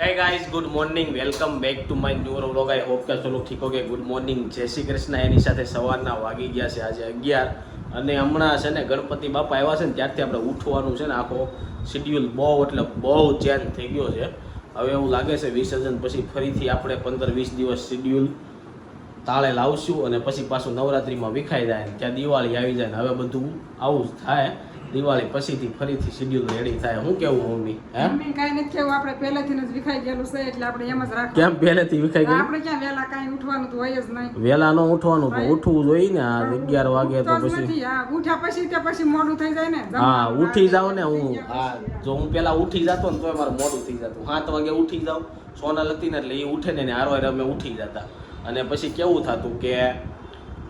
Hey guys, good morning. Welcome back to my new vlog. I hope કે ચલો ઠીક હોગે. Good morning, જય શ્રી કૃષ્ણ. એની સાથે સવારના વાગી ગયા છે આજે 11 અને હમણાં છે ને ગણપતિ બાપા આવ્યા છે ને ત્યારથી આપણે ઉઠવાનું છે ને આખો શેડ્યુલ બહુ ચેન્જ થઈ ગયો છે. હવે એવું લાગે છે વિસર્જન પછી ફરીથી આપણે 15-20 દિવસ શેડ્યુલ તાળે લાવશું અને પછી પાછું નવરાત્રિમાં વિખાઈ જાય ત્યાં દિવાળી આવી જાય ને હવે બધું આવું જ થાય. દિવાળી પછીથી ફરીથી શેડ્યુલ રેડી થાય. હું કેવું મમ્મી? મમ્મી કાઈ નથી કેવું, આપણે પહેલેથી જ વિખાઈ ગયેલું છે એટલે આપણે એમ જ રાખવું. કેમ પહેલેથી વિખાઈ ગયું? આપણે ક્યાં વેલા કાઈ ઉઠવાનું તો હોય જ નહીં. વેલા ન ઉઠવાનું તો ઉઠવું જોઈએ ને. આ 11 વાગે તો પછી નથી. હા, ઉઠ્યા પછી તે પછી મોડું થઈ જાય ને. હા, ઉઠી જાવ ને હું. હા, જો હું પેલા ઉઠી જતો ને તો મારું મોડું થઈ જતું. 7 વાગે ઉઠી જાવ, સોનલ હતી ને એટલે એ ઉઠે ને હારો અમે ઉઠી જતા. અને પછી કેવું થતું કે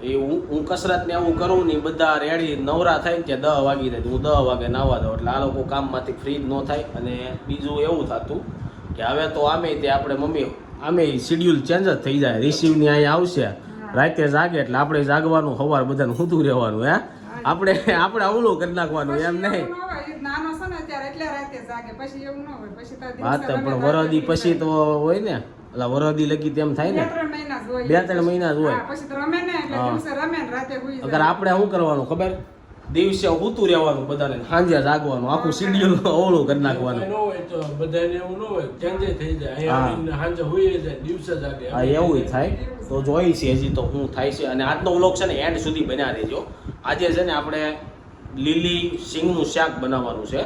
એ હું કસરત ને એવું કરું ને બધા રેડી નવરા થાય ને ત્યાં 10 વાગી જાય. હું 10 વાગે નાવા દઉં એટલે આ લોકો કામમાંથી ફ્રી જ ન થાય. અને બીજું એવું થતું કે હવે તો આમે તે આપણે મમ્મી આમે શેડ્યુલ ચેન્જ જ થઈ જાય. રિસીવની અહીંયા આવશે રાતે જાગે એટલે આપણે જાગવાનું, સવાર બધાને ઊંધું રહેવાનું. આપણે અવળું કરી નાખવાનું એમ નહીં. નાનો છે ને ત્યારે એટલે રાતે જાગે, પછી એવું ન હોય. પછી તો હા તો પણ વરદી પછી તો હોય ને, એટલે વરદી લગી તેમ થાય ને 2-3 મહિના જ હોય. પછી તો રમે ને એટલે દિવસે રમે ને રાતે હુઈ જાય. અગર આપણે શું કરવાનું ખબર, દિવસે ઊતું રહેવાનું બધાને, સાંજે જાગવાનું, આખું શેડ્યુલ અવળું કરી નાખવાનું. ન હોય તો બધાને એવું ન હોય, ચેન્જ થઈ જાય. અહીંયા સાંજે હોઈ જાય, દિવસે જાગે. હા એવું થાય. તો જોઈ છે હજી તો શું થાય છે. અને આજનો વ્લોગ છે ને એન્ડ સુધી બન્યા રહેજો. આજે છે ને આપણે લીલી સિંગનું શાક બનાવવાનું છે.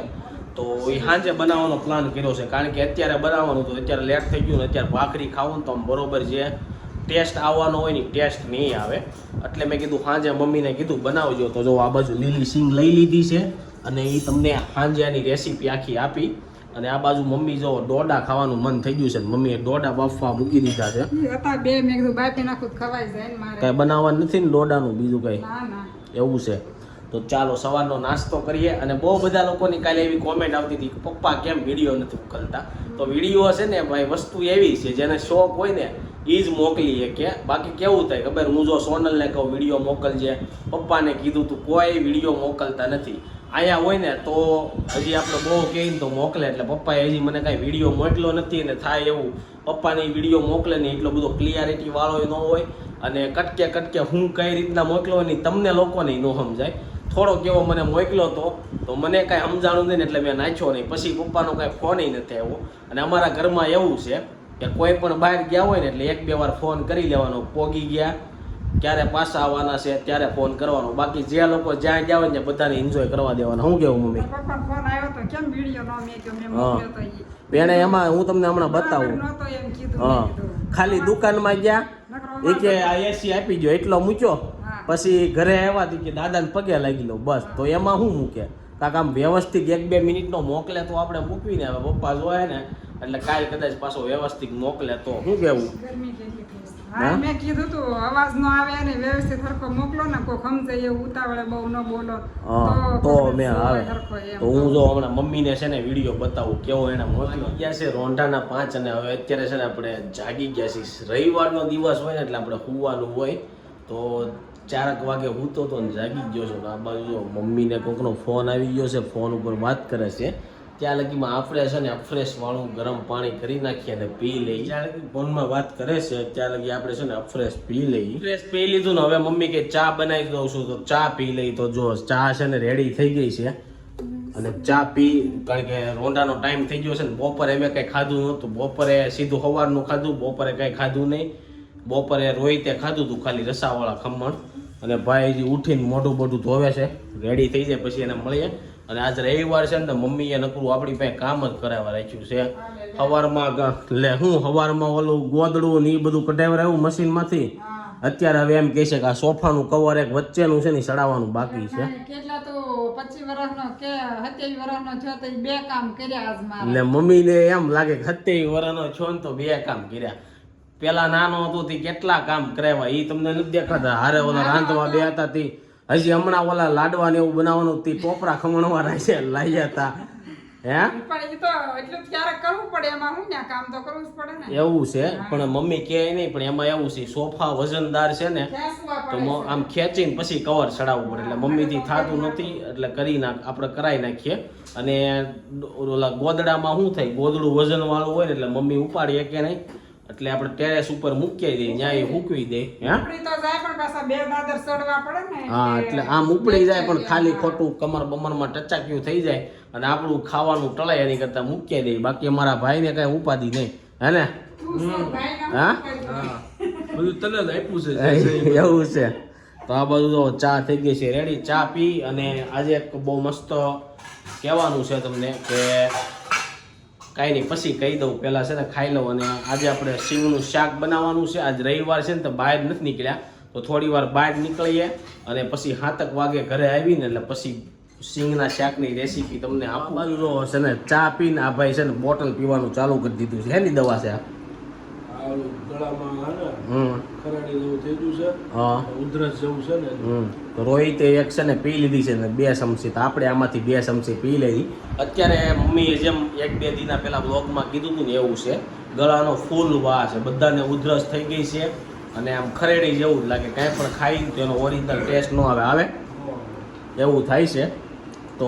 તો એ સાંજે બનાવવાનો પ્લાન કર્યો છે, કારણ કે અત્યારે બનાવવાનું તો અત્યારે લેટ થઈ ગયું ને અત્યારે ભાખરી ખાવું ને તો આમ બરોબર જે ટેસ્ટ આવવાનો હોય ને ટેસ્ટ નહીં આવે. એટલે મેં કીધું સાંજે મમ્મીને કીધું બનાવજો. તો જો આ બાજુ લીલી સિંગ લઈ લીધી છે અને એ તમને સાંજે આની રેસીપી આખી આપી. અને આ બાજુ મમ્મી જો ડોડા ખાવાનું મન થઈ ગયું છે, મમ્મીએ ડોડા બાફવા મૂકી દીધા છે. હતા બે, મેં કીધું બાફી નાખું તો ખવાઈ જાય ને મારે. કઈ બનાવવાનું નથી ને ડોડાનું બીજું કઈ? ના એવું છે. તો ચાલો સવારનો નાસ્તો કરીએ. અને બહુ બધા લોકોની કાલે એવી કોમેન્ટ આવતી હતી કે પપ્પા કેમ વિડીયો નથી મોકલતા. તો વિડીયો છે ને ભાઈ વસ્તુ એવી છે જેને શોખ હોય ને એ જ મોકલીએ. કે બાકી કેવું થાય ખબર, હું જો સોનલને કહું વિડીયો મોકલજે, પપ્પાને કીધું તું કોઈ વિડીયો મોકલતા નથી. અહીંયા હોય ને તો હજી આપણે બહુ કહીને તો મોકલે, એટલે પપ્પાએ હજી મને કાંઈ વિડીયો મોકલ્યો નથી. અને થાય એવું પપ્પાને વિડીયો મોકલે ને એટલો બધો ક્લિયરિટી વાળો ન હોય. અને કટકે હું કઈ રીતના મોકલો ને તમને લોકોને ન સમજાય. થોડોક એવો મને મોકલ્યો તો મને કાંઈ સમજાણું નહીં એટલે મેં નાખ્યો નહીં. પછી પપ્પાનો કાંઈ ફોન નથી આવ્યો. અને અમારા ઘરમાં એવું છે કે કોઈ પણ બહાર ગયા હોય ને એટલે 1-2 વાર ફોન કરી લેવાનો, પોગી ગયા ક્યારે પાછા આવવાના છે ત્યારે ફોન કરવાનો. બાકી જે લોકો જ્યાં ગયા હોય ને બધાને એન્જોય કરવા દેવાના. શું કેવું મમ્મી? પપ્પા ફોન આવ્યો તો કેમ વિડીયો ન મેક્યો, મેં મોકલ્યો તો ઈ. બેને એમાં હું તમને હમણાં બતાવું. નહોતો એમ કીધું. હા, ખાલી દુકાનમાં ગયા એ કે આ એસી આપી ગયો એટલો મૂક્યો. પછી ઘરે આવ્યા હતી કે દાદાને પગે લાગી લો, બસ. તો એમાં શું મૂકે કાંક આમ વ્યવસ્થિત 1-2 મિનિટનો મોકલે તો આપણે મૂકવીને હવે પપ્પા જોયા ને એટલે કાલ કદાચ પાછો વ્યવસ્થિત મોકલે તો શું કેવું? ગરમી કેટલી થઈ છે. હા, મેં કીધું તું અવાજ ન આવે ને વ્યવસ્થિત હરખો મોકલો ને, કોઈ સમજે એવું ઉતાવળે બહુ ન બોલો તો મેં આવે. એમ. તો હું જો હમણાં મમ્મીને છે ને વિડીયો બતાવું કેવો એને મોકલ્યો. ગયા છે રોંઢાના 5 અને હવે અત્યારે છે ને આપણે જાગી ગયા છીએ. રવિવારનો દિવસ હોય ને એટલે આપણે સુવાનું હોય. તો 4 વાગે સૂતો તો ને જાગી ગયો છું. આ બાજુ જો મમ્મીને કોઈકનો ફોન આવી ગયો છે, ફોન ઉપર વાત કરે છે. ત્યાં લગીમાં આપણે છે ને અફ્રેશ વાળું ગરમ પાણી કરી નાખીએ અને પી લઈએ. જ્યાં લગી ફોનમાં વાત કરે છે ત્યાં લગી આપણે છે ને અફ્રેશ પી લઈએ. અફ્રેશ પી લીધું ને હવે મમ્મી કે ચા બનાવી દઉં છું તો ચા પી લઈ. તો જો ચા છે ને રેડી થઈ ગઈ છે અને ચા પી, કારણ કે રોંઢાનો ટાઈમ થઈ ગયો છે ને. બપોરે અમે કંઈ ખાધું નહોતું, બપોરે સીધું સવારનું ખાધું, બપોરે કંઈ ખાધું નહીં. બપોરે રોહિતે ખાધું હતું ખાલી રસાવાળા ખમણ. અને ભાઈ હજી ઉઠીને મોઢું બોઢું ધોવે છે, રેડી થઈ જાય પછી એને મળીએ. અને આજ રવિવાર છે ને તો મમ્મીએ નકરું આપણી પાસે કામ જ કરાવવા રાખ્યું છે. સવારમાં ઓલું ગોદડું ને એ બધું કઢાવરાયું મશીનમાંથી. અત્યારે હવે એમ કહે છે કે આ સોફાનું કવર એક વચ્ચેનું છે ને ચડાવવાનું બાકી છે. કેટલા તો 25 વર્ષનો કે 27 વર્ષનો છો તો 2 કામ કર્યા આજ મારા. એટલે મમ્મીને એમ લાગે કે 27 વર્ષનો છો ને તો 2 કામ કર્યા. પેલા નાનો હતો તે કેટલા કામ કરાવ્યા એ તમને નથી દેખાતા. હારે ઓલા રાંધવા બે હતા તે હજી હમણાં ઓલા લાડવા ને એવું બનાવવાનું તે ટોપરા ખમણવા લાગ્યા હતા. હે પણ એ તો એટલું ક્યારેક કરવું પડે એમાં હું ને કામ તો કરવું જ પડે ને એવું છે પણ મમ્મી કહે નહીં પણ એમાં એવું છે સોફા વજનદાર છે ને ખેંચવા તો પડે છે. આમ ખેંચીને પછી કવર ચડાવવું પડે એટલે મમ્મીથી થતું નથી એટલે આપણે કરાવી નાખીએ અને ઓલા ગોદડામાં શું થાય ગોદડું વજન વાળું હોય ને એટલે મમ્મી ઉપાડીએ કે નહીં એટલે આપણે ટેરેસ ઉપર મૂકી દઈએ ત્યાં એ મૂકવી દે હે ઉપડી તો જાય પણ પાછા બે દાદર ચડવા પડે ને હા એટલે આમ ઉપડી જાય પણ ખાલી ખોટું કમર બમરમાં ટચાક્યું થઈ જાય અને આપણું ખાવાનું ટળાય એની કરતા મૂકી દઈએ બાકી અમારા ભાઈને કઈ ઉપાધિ નહીં હે ને તું શું ભાઈને હા? શું કરી? હા બધું તને જ આપ્યું છે જે છે એ. એવું છે તો આ બધું તો ચા થઈ ગઈ છે રેડી ચા પી અને આજે એક બહુ મસ્ત કહેવાનું છે તમને કે કાંઈ નહીં પછી કહી દઉં પહેલાં છે ને ખાઈ લઉં અને આજે આપણે સિંગનું શાક બનાવવાનું છે આજ રવિવાર છે ને તો બહાર નથી નીકળ્યા તો થોડી વાર બહાર નીકળીએ અને પછી 7 વાગે ઘરે આવીને એટલે પછી સિંગના શાકની રેસીપી તમને આપું બાજુ જો છે ને ચા પીને આ ભાઈ છે ને બોટલ પીવાનું ચાલુ કરી દીધું છે એની દવા છે આ આ ગળામાં હે ને હમ ખરાડી જેવું થઈ ગયું છે હા ઉધરસ જેવું છે ને તો રોહિતે એક છે ને પી લીધી છે ને 2 ચમચી તો આપણે આમાંથી 2 ચમચી પી લીધી અત્યારે મમ્મીએ જેમ 1-2 દિના પહેલા બ્લોગમાં કીધું હતું ને એવું છે ગળાનો ફૂલ વાહ છે બધાને ઉધરસ થઈ ગઈ છે અને આમ ખરેડી જેવું જ લાગે કાંઈ પણ ખાઈને તો એનો ઓરિજિનલ ટેસ્ટ ન આવે એવું થાય છે તો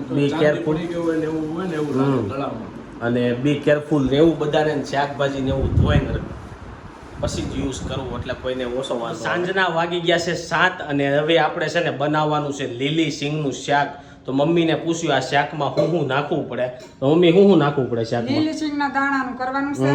બી ચાંદી કેરફુલ પડી ગયું હોય ને એવું હોય ને એવું લાગે ગળામાં અને બી કેરફુલ રહેવું બધાને શાકભાજી ને એવું ધોઈને પછી જ યુઝ કરવું એટલે કોઈને ઓછો વાંધો સાંજના વાગી ગયા છે 7 અને હવે આપણે છે ને બનાવવાનું છે લીલી સિંગનું શાક તો મમ્મીને પૂછ્યું આ શાકમાં શું નાખવું પડે તો મમ્મી શું નાખવું પડે શાકમાં લીલી સિંગના દાણાનું કરવાનું છે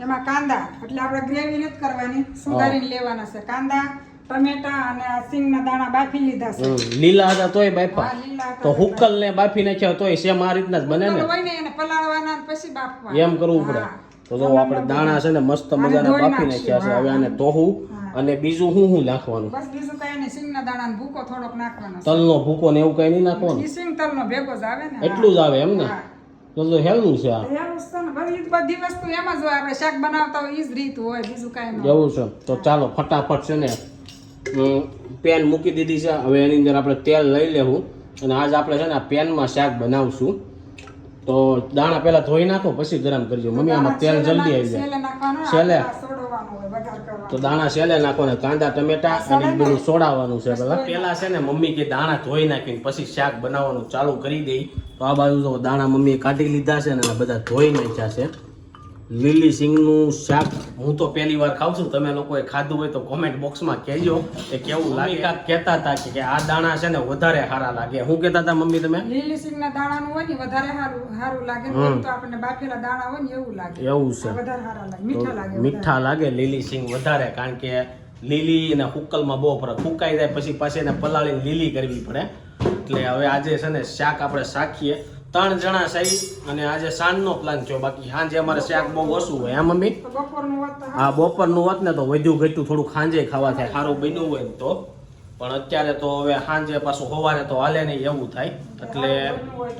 એમાં કાંદા એટલે આપણે ગ્રેવી નથી કરવાની સુધારીને લેવાના છે કાંદા ટમેટા અને આ સિંગના દાણા બાફી લીધા છે લીલા હતા તોય બાફા હા, લીલા હતા તો હુક્કલ ને બાફી નાખ્યા તોય સેમ આ રીતના જ બને ને હોય ને એને પલાળવાના અને પછી બાફવાના એમ કરવું પડે હા. તો જો આપણે દાણા છે ને મસ્ત મજાના ધોઈ બાફી નાખ્યા છે હવે આને ધોવું અને બીજું શું નાખવાનું બસ બીજું કઈ નહીં સિંગના દાણાનો ભૂકો થોડોક નાખવાનો છે. તલનો ભૂકો ને એવું કઈ નહીં નાખવાનું ઈ સિંગ તલનો ભેગો જ આવે ને એટલું જ આવે એમ ને હા. તો હેલ્થું છે આ એવું જ છે ને બધી વસ્તુ એમ જ હોય આપણે શાક બનાવતા હોય ઈ જ રીત હોય બીજું કઈ નહીં એવું છે તો ચાલો ફટાફટ છે ને પેન મૂકી દીધી છે હવે એની અંદર આપણે તેલ લઈ લેવું અને આજ આપણે છે ને આ પેનમાં શાક બનાવશું તો દાણા પહેલા ધોઈ નાખો પછી ગરમ કરજો મમ્મી આમાં તેલ જલ્દી આવી જાય છેલ્લે નાખવાનું છેલ્લે? સોડવાનું હોય વઘાર કરવાનો તો દાણા છેલ્લે નાખો ને કાંદા ટમેટા અને ઈ બધું સોડાવાનું છે પેલા છે ને મમ્મી કે દાણા ધોઈ નાખીને પછી શાક બનાવવાનું ચાલુ કરી દઈ તો આ બાજુ તો દાણા મમ્મીએ કાઢી લીધા છે ને બધા ધોઈ નાખ્યા છે લીલી સિંગનું શાક હું તો પહેલી વાર ખાઉં છું તમે લોકોએ ખાધું હોય તો કોમેન્ટ બોક્સમાં કહેજો કે કેવું લાગે કાંઈક કહેતા હતા કે આ દાણા છે ને વધારે સારા લાગે શું કહેતા હતા મમ્મી તમે લીલી સિંગના દાણાનું હોય ને વધારે સારું લાગે ને એમ તો આપણને બાફેલા દાણા હોય ને એવું લાગે એવું છે આ વધારે સારા લાગે મીઠા લાગે મીઠા લાગે લીલી સિંગ વધારે કારણ કે લીલી અને હુક્કલમાં બહુ ફરક ફૂંકાઈ જાય પછી પાછી એને પલાળીને લીલી કરવી પડે એટલે હવે આજે છે ને શાક આપણે શાકીએ 3 જણા સહી અને આજે સાંજનો પ્લાન છે બાકી સાંજે અમારે શાક બહુ ઓછું હોય હા મમ્મી તો બપોરનું હોત તો હા બપોરનું હોત ને તો વધુ ઘટ્યું થોડું સાંજે ખાવા થાય સારું બન્યું હોય ને તો પણ અત્યારે તો હવે સાંજે પાછું સવારે તો હાલે નહીં એવું થાય એટલે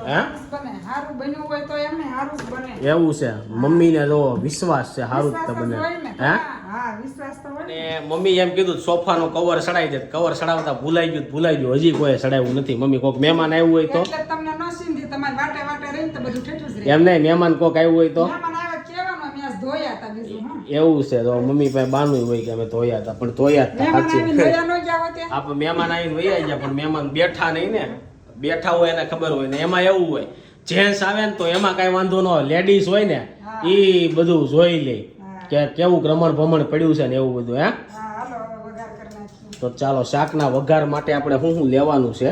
હે બને સારું બન્યું હોય તો એમને સારું જ બને એવું છે મમ્મીને જો વિશ્વાસ છે સારું જ તો બને હોય ને. હે હા વિશ્વાસ તો હોય ને. અને મમ્મી એમ કીધું સોફાનું કવર ચડાવી દે કવર ચડાવતા ભૂલાઈ ગયું હજી કોઈ ચડાવ્યું નથી મમ્મી કોઈક મહેમાન આવ્યું હોય તો એટલે તમને ન સીંધી તમારે વાટે વાટે રહીને તો બધું ઠેઠું જ રહે એમ નહીં મહેમાન કોઈક આવ્યું હોય તો મહેમાન આવે કહેવાનું અમે આજ ધોયા હતા બીજું હું એવું છે તો મમ્મી પાસે બાનું હોય કે અમે ધોયા હતા પણ ધોયા જ હતા મહેમાન સાચી આવીને ધોયા ન જાવ તે આપણે મહેમાન આવીને વૈયા ગયા પણ મહેમાન બેઠા નહીં ને બેઠા હોય એને ખબર હોય ને એમાં એવું હોય જેન્ટ્સ આવે ને તો એમાં કાંઈ વાંધો ન હોય લેડીઝ હોય ને એ બધું જોઈ લે કે કેવું રમણ ભમણ પડ્યું છે ને એવું બધું હે હા હાલો હવે વઘાર કરી નાખીએ તો ચાલો શાકના વઘાર માટે આપણે શું લેવાનું છે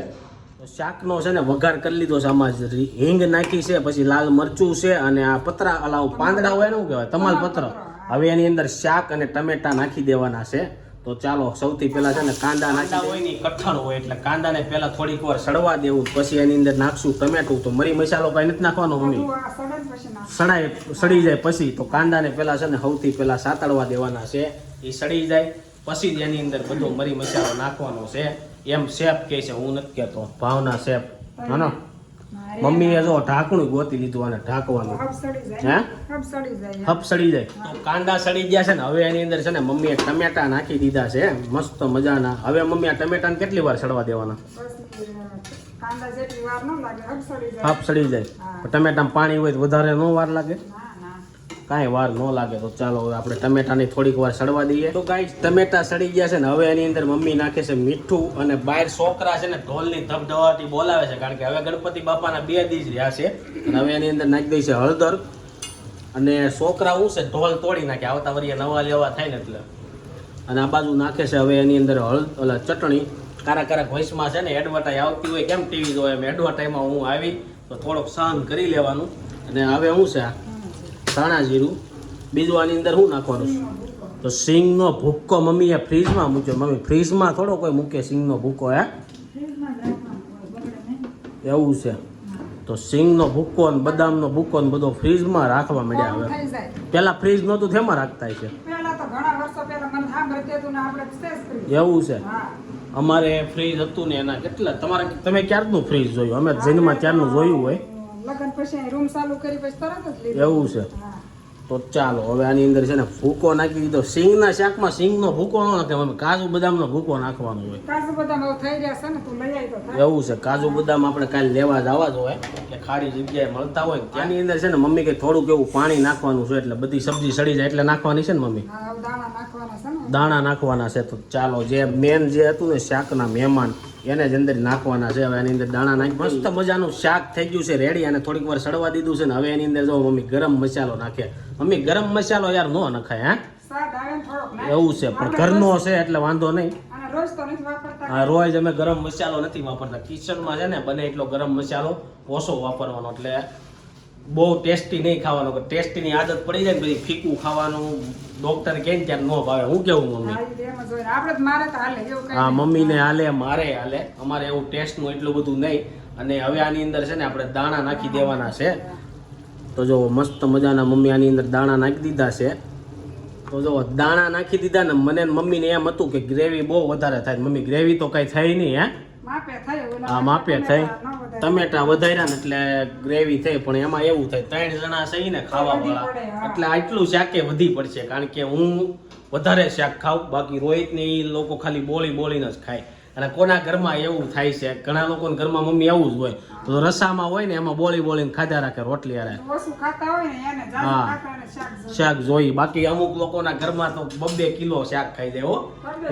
તો શાકનો છે ને વઘાર કરી લીધો છે આમાં હિંગ નાખી છે પછી લાલ મરચું છે અને આ પતરા અલાવ પાંદડા હોય ને શું કહેવાય તમાલપત્ર હવે એની અંદર શાક અને ટમેટા નાખી દેવાના છે તો ચાલો સૌથી પહેલા છે ને કાંદા નાખી હોય ને કઠણ હોય એટલે કાંદાને પહેલા થોડીક વાર સડવા દેવું પછી એની અંદર નાખશું ટમેટું તો મરી મસાલો કઈ નથી નાખવાનો મમ્મી બધું આ સડે જ પછી નાખો. સડી જાય પછી તો કાંદાને પહેલા છે ને સૌથી પહેલા સાતળવા દેવાના છે એ સડી જાય પછી જ એની અંદર બધો મરી મસાલો નાખવાનો છે એમ શેફ કહે છે હું નથી કહેતો ભાવના શેફ હાનો મમ્મીએ જો ઢાંકણું ગોતી લીધું અને ઢાંકવાનું હબ સડી જાય હે હબ સડી જાય હપ સડી જાય તો કાંદા સડી ગયા છે ને હવે એની અંદર છે ને મમ્મીએ ટમેટા નાખી દીધા છે મસ્ત મજાના હવે મમ્મી આ ટમેટાને કેટલી વાર સડવા દેવાના પછી કાંદા જેટલી વાર ન લાગે, હબસડી જાય. હાફ સડી જાય. હા. પણ ટમેટામાં પાણી હોય તો વધારે ન વાર લાગે? ના ના કાંઈ વાર ન લાગે. તો ચાલો હવે આપણે ટમેટાની થોડીક વાર સડવા દઈએ. તો ગાઈસ ટમેટા સડી ગયા છે ને હવે એની અંદર મમ્મી નાખે છે મીઠું, અને બહાર છોકરા છે ને ઢોલની ધબધબાટી બોલાવે છે, કારણ કે હવે ગણપતિ બાપાના 2 દિવસ રહ્યા છે. અને હવે એની અંદર નાખી દઈ છે હળદર, અને છોકરા શું છે ઢોલ તોડી નાખે આવતા વરિયા નવા લેવા થાય ને એટલે. અને આ બાજુ નાખે છે હવે એની અંદર ચટણી. કારા વોઇસમાં છે ને એડવર્ટાઈઝ આવતી હોય, કેમ ટીવી જોવે એમ એડવર્ટાઈઝમાં હું આવી તો થોડોક સહન કરી લેવાનું. અને હવે શું છે ધાણા જીરું. બીજું આની અંદર શું નાખવાનું છે? તો સિંગનો ભૂક્કો મમ્મીએ ફ્રીજમાં મૂક્યો. મમ્મી ફ્રીજમાં થોડો કોઈ મૂકે સિંગનો ભૂક્કો? હે, ફ્રીજમાં જ રાખવાનું હોય, બગડે નહીં. એવું છે. તો સિંગનો ભૂક્કો અને બદામનો ભૂક્કો ને બધો ફ્રીજમાં રાખવા મળ્યા. મોડું હવે થઈ જાય. પેલા ફ્રીજ નહોતું તેમાં રાખતા છે. પહેલા તો ઘણા વર્ષો પહેલા મને સાંભળતી હતું ને આપણે સ્ટેજ કરી. એવું છે. હા અમારે ફ્રીજ હતું ને એના કેટલા તમે ક્યારનું ફ્રીજ જોયું? અમે જન્મમાં ત્યારનું જોયું હોય. લગ્ન પછી રૂમ ચાલુ કરી પછી તરત જ લીધું. એવું છે. હા તો ચાલો હવે આની અંદર છે ને ભૂકો નાખી દીધો. સિંગના શાકમાં સિંગનો ભૂકો ન નાખે મમ્મી, કાજુ બદામનો ભૂકો નાખવાનો હોય. કાજુ બદામ હવે થઈ રહ્યા છે ને, તું લઈ આવી તો થાય. એવું છે. કાજુ બદામ આપણે કાલે લેવા જવા જ હોય, એટલે ખાડી જગ્યાએ મળતા હોય. ત્યાંની અંદર છે ને મમ્મી કે થોડુંક એવું પાણી નાખવાનું છે, એટલે બધી સબ્જી સડી જાય એટલે નાખવાની છે ને મમ્મી. હા હવે દાણા નાખવાના છે ને. દાણા નાખવાના છે. તો ચાલો જે મેન જે હતું ને શાકના મહેમાન એને જ અંદર નાખવાના છે. હવે એની અંદર દાણા નાખી મસ્ત મજાનું શાક થઈ ગયું છે રેડી, અને થોડીક વાર સડવા દીધું છે ને હવે એની અંદર જો મમ્મી ગરમ મસાલો નાખે. મમ્મી ગરમ મસાલો યાર નો નખાય. હે, સ્વાદ આવે ને થોડોક નાખ. એવું છે. પણ ઘરનો છે એટલે વાંધો નહીં. અને રોજ તો નથી વાપરતા. હા, રોજ અમે ગરમ મસાલો નથી વાપરતા. કિચનમાં છે ને બને એટલો ગરમ મસાલો ઓછો વાપરવાનો, એટલે બહુ ટેસ્ટી નહીં ખાવાનો. ટેસ્ટીની આદત પડી જાય ને પછી ફીકું ખાવાનું ડોક્ટર કહે ને ત્યારે ન ભાવે. હું કેવું મમ્મી? હા, ઈ એમ જ હોય. આપણે તો મારે તો હાલે એવું કઈ હા, નહીં. મમ્મીને હાલે, મારે હાલે. અમારે એવું ટેસ્ટનું એટલું બધું નહીં. અને હવે આની અંદર છે ને આપણે દાણા નાખી દેવાના છે. તો જો મસ્ત મજાના મમ્મી આની અંદર દાણા નાખી દીધા છે. તો જો દાણા નાખી દીધા ને મને ને મમ્મીને એમ હતું કે ગ્રેવી બહુ વધારે થાય. મમ્મી ગ્રેવી તો કઈ થઈ નહીં. હે, માપે થાય ઓલા હા માપે થઈ. ન વધારે. ટમેટા વધાર્યા ને એટલે ગ્રેવી થઈ, પણ એમાં એવું થાય 3 જણા છે ને ખાવા વાળા, વધી પડે, હા. એટલે આટલું શાકે વધી પડશે. કારણ કે હું વધારે શાક ખાઉં, બાકી રોહિત ને એ લોકો ખાલી બોલીને જ ખાય. અને કોના ઘરમાં એવું થાય છે, ઘણા લોકોના ઘરમાં મમ્મી એવું જ હોય, તો રસામાં હોય ને એમાં બોલીને ખાધા રાખે રોટલી હારે. ઓછું ખાતા હોય ને એને જાજુ હા. ખાતા હોય ને શાક જોઈએ. શાક જોઈ. બાકી અમુક લોકોના ઘરમાં તો 2 કિલો શાક ખાઈ જાય. હો,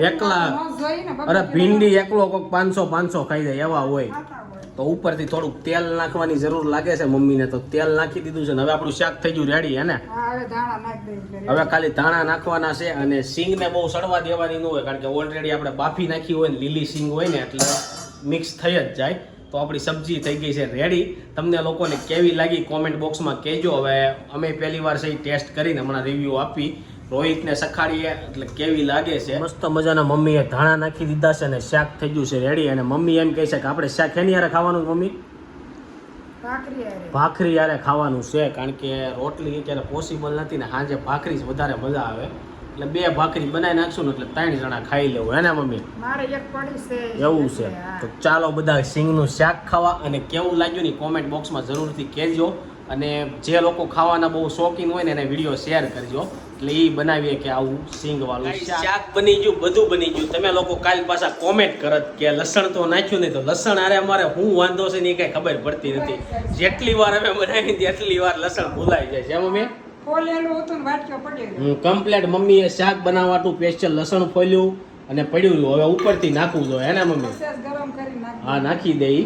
એકલા. ન જોઈએ ને, બબે અરે કિલો ભીંડી એકલો કોક 500 ખાઈ જાય એવા હોય. ખાતા હોય. તો ઉપરથી થોડુંક તેલ નાખવાની જરૂર લાગે છે મમ્મીને, તો તેલ નાખી દીધું છે ને હવે આપણું શાક થઈ ગયું રેડી. હે ને, હા હવે દાણા નાખી દઈએ એટલે હવે ખાલી ધાણા નાખવાના છે. અને સિંગને બહુ સડવા દેવાની ન હોય, કારણ કે ઓલરેડી આપણે બાફી નાખી હોય ને લીલી સિંગ હોય ને એટલે મિક્સ થઈ જ જાય. તો આપણી સબ્જી થઈ ગઈ છે રેડી. તમને લોકોને કેવી લાગી કોમેન્ટ બોક્સમાં કહેજો. હવે અમે પહેલી વાર છે ટેસ્ટ કરીને હમણાં રિવ્યૂ આપી, રોહિતને સખાડીએ એટલે કેવી લાગે છે. મસ્ત મજાના મમ્મીએ ધાણા નાખી દીધા છે અને શાક થઈ ગયું છે રેડી. અને મમ્મી એમ કહે છે કે આપણે શાક એની હારે ખાવાનું મમ્મી? ભાખરી હારે. ભાખરી યારે ખાવાનું છે, કારણ કે રોટલી અત્યારે પોસિબલ નથી ને સાંજે ભાખરી જ વધારે મજા આવે. એટલે 2 ભાખરી બનાવી નાખશું ને એટલે 3 જણા ખાઈ લેવું. હે ને મમ્મી? મારે એક પડી છે એવું છે. એટલે, હા. તો ચાલો બધા સિંગનું શાક ખાવા. અને કેવું લાગ્યું ને કોમેન્ટ બોક્સમાં જરૂરથી કહેજો. અને જે લોકો ખાવાના બહુ શોખીન હોય ને એને વિડીયો શેર કરજો, એટલે એ બનાવીએ કે આવું સિંગ વાળું શાક બની ગયું, બધું બની ગયું. તમે લોકો કાલ પાછા કોમેન્ટ કરત કે લસણ તો નાખ્યું નહીં, તો લસણ આરે અમારે શું વાંધો છે ને એ કઈ ખબર પડતી નથી. જેટલી વાર અમે બનાવી એટલી વાર લસણ ભૂલાઈ જાય છે. મમ્મી ફોલેલું હતું ને વાટક્યો પડ્યો. કમ્પ્લેટ મમ્મીએ શાક બનાવવાનું સ્પેશિયલ લસણ ફોલ્યું અને પડ્યું રહ્યું. હવે ઉપરથી નાખવું જોઈએ. હે ને મમ્મી? સહેજ ગરમ કરી નાખ. હા, નાખી દઈ.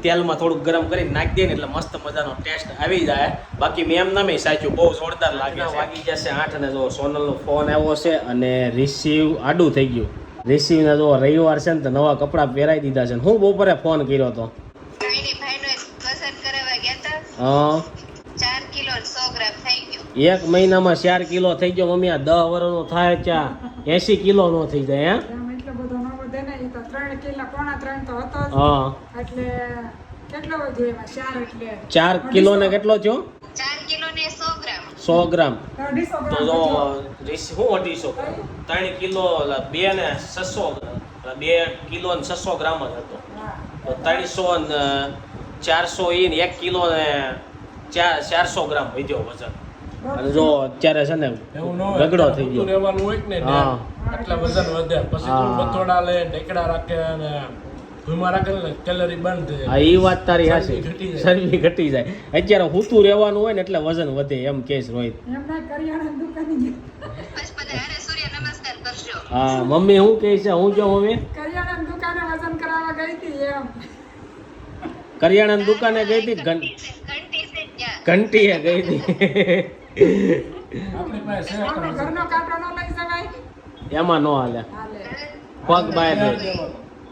તેલમાં થોડુંક ગરમ કરીને નાખી દે ને એટલે મસ્ત મજાનો ટેસ્ટ આવી જાય. બાકી મેં એમ નામે સાચું બહુ જોરદાર લાગે છે. વાગી જશે 8 અને જો સોનલનો ફોન આવ્યો છે અને રિસીવ આડું થઈ ગયું. રિસીવને જો રવિવાર છે ને તો નવા કપડાં પહેરાવી દીધા છે. હું બપોરે ફોન કર્યો હતો. હા, 4 કિલો 100 ગ્રામ થઈ ગયો. 1 મહિનામાં 4 કિલો થઈ ગયો. મમ્મી આ 10 વર્ષનો થાય ત્યાં 80 કિલો નો થઈ જાય. હે, એમ એટલો બધો ન વધે ને, ઈ તો 3 કિલો, પોણા 3 તો હતો જ. હા, એટલે કેટલો વધ્યો એમાં? 4 એટલે 4 કિલો ને કેટલો થયો? 4 કિલો ને 100 ગ્રામ. 100 ગ્રામ. 250 તો ગ્રામ જો વધ્યો. હું 250, 3 કિલો 2 ને 600, 2 કિલો ને 600 ગ્રામ જ હતો. હા. તો 300 ને 400 ઈ ને 1 કિલો ને 400 ગ્રામ વધ્યો વજન. અને જો અત્યારે છે ને એવું ન હોય. રગડો થઈ ઊંધું ગયો. રહેવાનું હોય કે ને હા. આટલા વજન વધે પછી તું હા. બથોડા લે ઢેકડા રાખે અને મારા કેલરી બંધ થઈ હા એ વાત તારી હાચી. ઘટી જાય. ચરબી ઘટી જાય. અત્યારે હૂતું રહેવાનું હોય ને એટલે વજન વધે એમ કેસ રોહિત. એમને કરિયાણા દુકાને બસ બધા હારે સૂર્ય નમસ્કાર કરજો. હા મમ્મી હું કહે છે હું જો મમ્મી કરિયાણા દુકાને વજન કરાવવા ગઈ હતી એમ. કરિયાણાની દુકાને ગઈ હતી ઘંટી છે ત્યાં. ઘંટીએ ગઈ હતી આપણી પાસે છે આપણે ઘરનો કાંટો ન લઈ જવાય. એમાં નો હાલે. હાલે. પગ બહાર રહે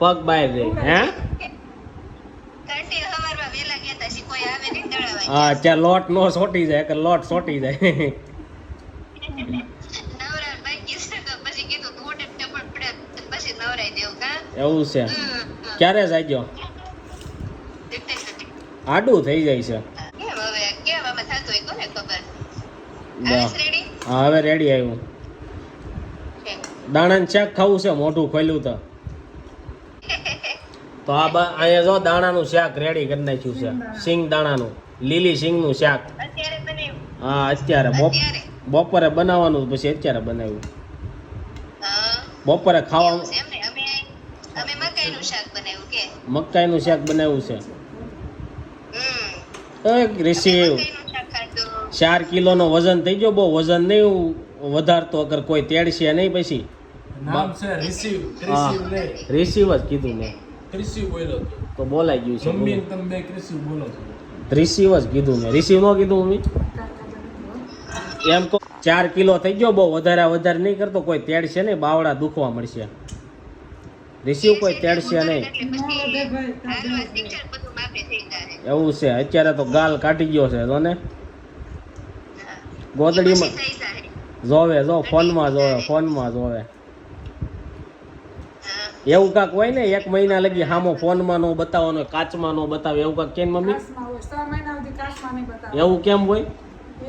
પગ બહાર રહે હે ઘંટી સવારમાં વહેલા ગયા તા, કોઈ આવે નહીં દળાવા. હા ત્યાં લોટ નો સોટી જાય કે લોટ સોટી જાય નવરા બાકી છે તો પછી કીધું થોડે ટપડ પડે તો પછી નવરાઈ દેવું કા. એવું છે ક્યારે જાગ્યો આડું થઈ જાય છે કેમ હવે કેમ આમાં થતું હોય કોને ખબર. બા. આવીશ રેડી હા હવે રેડી આવ્યું દાણાનું શાક ખાવું છે મોઢું ખોલ્યું તો આ અહીંયા જો દાણાનું શાક રેડી કરી નાખ્યું છે સિંગ દાણાનું લીલી સિંગનું શાક અત્યારે બને હા અત્યારે અત્યારે બપોરે બનાવવાનું પછી અત્યારે બનાવ્યું હા બપોરે ખાવાનું એવું છે એમ ને. અમે મકાઈનું શાક બનાવ્યું કે મકાઈનું શાક બનાવ્યું છે રિસીવ મકાઈનું શાક ખાધું. 4 કિલોનો વજન થઈ ગયો બહુ વજન નહીં વધારતો અગર કોઈ તેડશે નહીં પછી નામ છે રિસીવ ક્રિસીવ ને રિસીવ જ કીધું મેં ક્રિસીવ બોલ્યો તો બોલાઈ ગયું છે મમ્મી તમે બે ક્રિસીવ બોલો છો રિસીવ જ કીધું મેં રિસીવ ન કીધું મમ્મી એમ તો 4 કિલો થઈ ગયો બહુ વધારે નહીં કરતો કોઈ તેડશે નહીં બાવડા દુખવા મળશે રિસીવ કોઈ તેડશે નહીં એટલે પછી હાલવા શિક્ષણ બધું માપે થઈ જાય. એવું છે અત્યારે તો ગાલ કાઢી ગયો છે તો ને ગોદડીમાં થઈ જાય. જોવે ફોનમાં જોવે એવું કાંક હોય ને 1 મહિના લગી હામો ફોનમાં નો બતાવવાનો કાચમાં નો બતાવે એવું કાંક કેમ મમ્મી કાચમાં હોય. 6 મહિના સુધી કાચમાં નહીં બતાવે. એવું કેમ હોય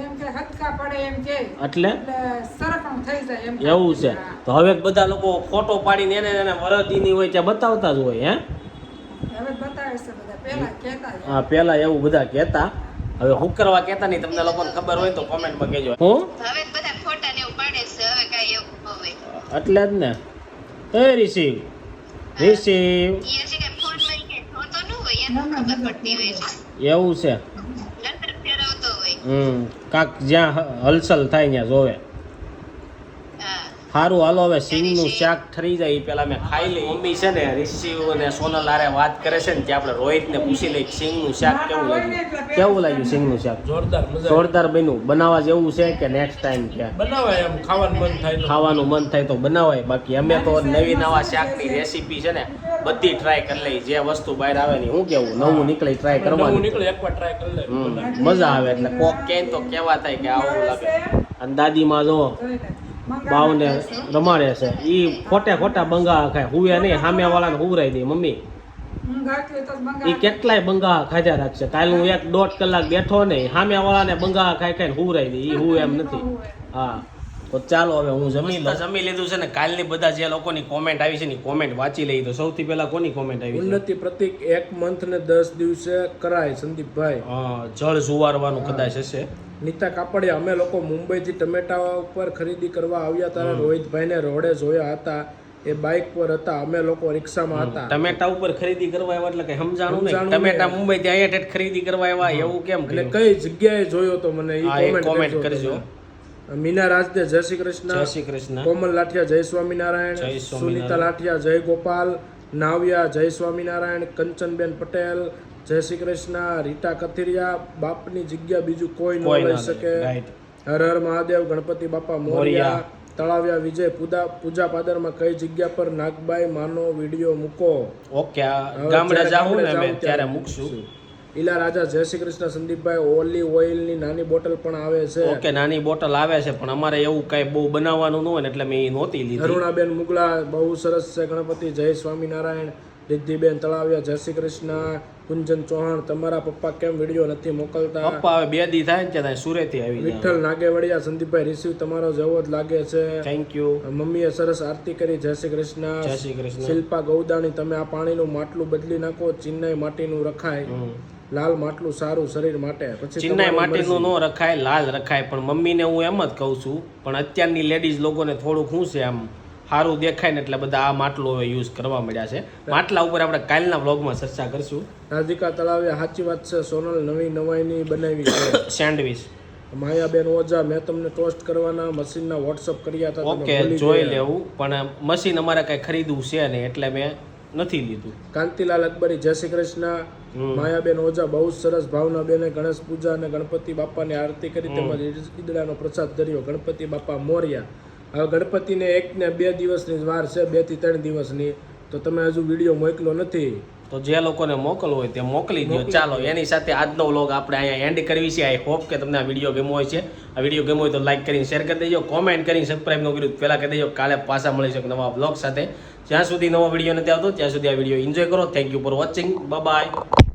એમ કે હચકા પડે એમ કે એટલે એટલે સરકમ થઈ જાય એમ. એવું છે તો હવે બધા લોકો ફોટો પાડીને એને વરદીની હોય ત્યાં બતાવતા જ હોય હે હવે બતાવે છે બધા. પહેલા કહેતા એમ. હા પેલા એવું બધા કહેતા હવે હું કરવા કહેતા નહીં તમને લોકોને ખબર હોય તો કોમેન્ટમાં કહેજો હું હવે બધા ફોટા ને એવું પાડે છે, હવે કાંઈ એવું ન હોય. એટલે જ ને એ રિસીવ ઈ હજી કાંઈ ફોનમાં ઈ કાંઈ જોતો ન હોય, એને ના, ના, ખબર પડતી હોય છે. એવું છે નજર ફેરવતો હોય. કાક જ્યાં હલચલ થાય ત્યાં જોવે હા. સારું હાલો હવે સિંગનું શાક ઠરી જાય એ પેલા મેં ખાઈ લઈ મમ્મી છે ને રિસીવ અને સોનલ હારે વાત કરે છે ને ત્યાં આપણે રોહિતને પૂછી લઈ સિંગનું શાક કેવું લાગ્યું સિંગનું શાક જોરદાર મજા જોરદાર બન્યું બનાવવા જેવું છે કે નેક્સ્ટ ટાઈમ છે બનાવાય એમ ખાવાનું મન થાય તો ખાવાનું મન થાય તો બનાવાય બાકી અમે તો નવા શાકની રેસીપી છે ને બધી ટ્રાય કરી લઈ જે વસ્તુ બહાર આવે ને હું કેવું નવું નીકળે ટ્રાય નવું કરવાનું નીકળે એકવાર ટ્રાય કરી લે મજા આવે એટલે કોક કે તો કેવા થાય કે આવું લાગે અને દાદીમાં જો જોઈ લે. બાવને રમાડે છે ઈ ખોટા બંગા ખાય હુવે નહીં સામે વાળાને હુવરાઈ દે મમ્મી ઊંઘ આવતી હોય તો જ બંગાળ. ઈ કેટલાય બંગા ખાધા રાખશે કાલ હું 1-1.5 કલાક બેઠો નહીં સામે વાળાને બંગા ખાઈને હુવરાઈ દે ઈ હુવે એમ નથી હા તો ચાલો હવે હું જમી લીધું છે ને કાલની બધા જે લોકોની કોમેન્ટ આવી છે ને કોમેન્ટ વાંચી લઈ તો સૌથી પહેલા કોની કોમેન્ટ આવી છે ઉન્નતિ પ્રતિક 1 મંથ ને 10 દિવસે કરાય સંદીપભાઈ. જળ સુવારવાનું કદાચ હશે નીતા કાપડિયા અમે લોકો મુંબઈથી ટમેટા ઉપર ખરીદી કરવા આવ્યા ત્યારે રોહિતભાઈને રોડે જોયા હતા. એ બાઇક પર હતા, અમે લોકો રિક્ષામાં હતા. ટમેટા ઉપર ખરીદી કરવા આવ્યા એટલે કઈ સમજાણું નહીં સમજાણું ટમેટા નહીં. મુંબઈ થી અહીંયા ઠેઠ ખરીદી કરવા આવ્યા એવું કેમ એટલે કર્યું? કઈ જગ્યાએ જોયો તો મને હા, એ કોમેન્ટ કરજો. મીના રાજદે જય શ્રી કૃષ્ણ. જય શ્રી કૃષ્ણ. કોમલ લાઠિયા જય સ્વામિનારાયણ. જય સ્વામિનારાયણ. સુનીતા લાઠિયા જય ગોપાલ. નાવ્યા જય સ્વામિનારાયણ. કંચનબેન પટેલ જય શ્રી કૃષ્ણ. રીટા કથિરિયા બાપની જગ્યા બીજું કોઈ ન કોઈ લઈ ના શકે. લે. Right. હર હર મહાદેવ. ગણપતિ બાપા મોરયા. મોરયા. તળાવ્યા વિજય પૂજા પાદરમાં કઈ જગ્યા પર નાગબાઈ માનો વિડીયો મૂકો. ઓકે હવે ગામડે જ્યારે જાવું ને ગામડે અમે જાઉં ત્યારે ત્યારે મૂકશું ઈલા રાજા જય શ્રી કૃષ્ણ. સંદીપભાઈ ઓલિવ ઓઇલની નાની બોટલ પણ આવે છે. ઓકે નાની બોટલ આવે છે પણ અમારે એવું કઈ બહુ બનાવવાનું ન હોય ને એટલે મેં એ નહોતી લીધી અરુણાબેન મુગલા બહુ સરસ છે. ગણપતિ જય સ્વામિનારાયણ. રિદ્ધિબેન તળાવ્યા જય શ્રી કૃષ્ણ. કુંજન ચૌહાણ તમારા પપ્પા કેમ વિડીયો નથી મોકલતા. પપ્પા હવે 2 દી થાય ને ત્યાં સુરેથી આવી જાય વિઠ્ઠલ નાગેવડિયા સંદીપભાઈ રિસીવ તમારો જેવો જ લાગે છે. થેન્ક યુ મમ્મીએ સરસ આરતી કરી જય શ્રી કૃષ્ણ. જય શ્રી કૃષ્ણ. શિલ્પા ગૌદાણી તમે આ પાણીનું માટલું બદલી નાખો. ચિન્નાઈ માટીનું રખાય. લાલ માટલું સારું શરીર માટે. પછી ચિન્નાઈ તમારી માટીનું મરજી. ન રખાય લાલ રખાય પણ મમ્મીને હું એમ જ કહું છું પણ અત્યારની લેડીઝ લોકોને થોડુંક શું છે આમ સારું દેખાય ને એટલે બધા આ માટલું હવે યુઝ કરવા મળ્યા છે. માટલા ઉપર આપણે કાલના વ્લોગમાં ચર્ચા કરશું. રાધિકા તળાવિયા સાચી વાત છે સોનલ, નવી નવાઈની બનાવી છે સેન્ડવિચ. માયાબેન ઓઝા, મેં તમને ટોસ્ટ કરવાના મશીનના વોટ્સઅપ કર્યા હતા, તમે ઓકે, ભૂલી જોઈ ગયા. લેવું, પણ મશીન અમારે કઈ ખરીદવું છે નહીં એટલે મેં નથી લીધું. કાંતિલાલ અકબરી, જય શ્રી કૃષ્ણ. માયાબેન ઓઝા, બહુ સરસ. ભાવનાબેને ગણેશ પૂજા અને ગણપતિ બાપાની આરતી કરી, તેમજ ઈદડાનો પ્રસાદ ધર્યો. ગણપતિ બાપા મોર્યા. હવે ગણપતિને 1 ને 2 દિવસની જ વાર છે, 2 થી 3 દિવસની, તો તમે હજુ વિડીયો મોકલો નથી. તો જે લોકોને મોકલવો હોય તે મોકલી દો. ચાલો, એની સાથે આજનો વ્લોગ આપણે અહીંયા એન્ડ કરવી છે. આઈ હોપ કે તમને આ વિડીયો ગમ્યો હોય છે. આ વિડીયો ગમ્યો હોય તો લાઈક કરીને શેર કરી દેજો, કોમેન્ટ કરીને સબસ્ક્રાઈબ ન કર્યું પહેલાં કરી દેજો. કાલે પાછા મળી શકે નવા વ્લોગ સાથે. જ્યાં સુધી નવો વિડીયો નથી આવતો ત્યાં સુધી આ વિડીયો એન્જોય કરો. Thank you for watching. Bye bye.